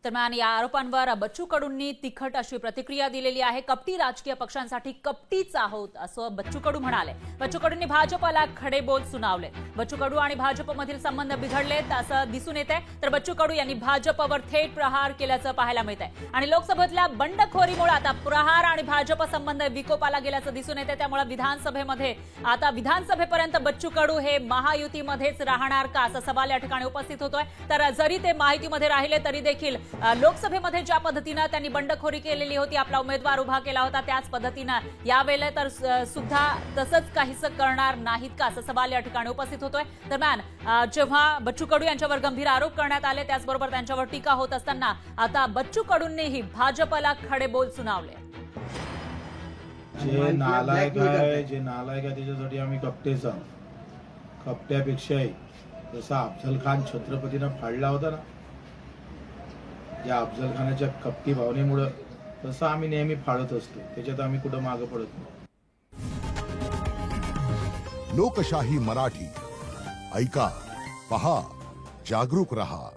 दरम्यान या आरोपांवर बच्चू कडूंनी तिखट अशी प्रतिक्रिया दिलेली आहे। कपटी राजकीय पक्षांसाठी कपटीच आहोत असं बच्चू कडू म्हणाले। बच्चू कडूंनी भाजपला खडेबोल सुनावले। बच्चू कडू आणि भाजपमधील संबंध बिघडलेत असं दिसून येतंय, तर बच्चू कडू यांनी भाजपवर थेट प्रहार केल्याचं पाहायला मिळतंय आणि लोकसभेतल्या बंडखोरीमुळे आता प्रहार आणि भाजप संबंध विकोपाला गेल्याचं दिसून येतंय। त्यामुळे विधानसभेमध्ये आता विधानसभेपर्यंत बच्चू कडू हे महायुतीमध्येच राहणार का असा सवाल या ठिकाणी उपस्थित होतोय। तर जरी ते महायुतीमध्ये राहिले तरी देखील लोकसभेमध्ये ज्या पद्धतीने त्यांनी बंडखोरी केलेली होती, आपला उमेदवार उभा केला होता, त्याच पद्धतीने यावेळेला तर सुद्धा तसंच काहीसं करणार नाहीत का असा सवाल या ठिकाणी उपस्थित होतोय। दरम्यान जेव्हा बच्चू कडू यांच्यावर गंभीर आरोप करण्यात आले, त्याचबरोबर त्यांच्यावर टीका होत असताना आता बच्चू कडूंनीही भाजपला खडेबोल सुनावले। जे नालायक आहे त्याच्यासाठी आम्ही कपटेच आहोत। कपट्यापेक्षाही जसा अफजल खान छत्रपतीनं फाडला होता ना, या अफजल खानाच्या कपटी भावनेमुळे तसं आम्ही नेहमी फाडत असतो, त्याच्यात आम्ही कुठं मागे पडत नाही। लोकशाही मराठी ऐका, पहा, जागरूक रहा।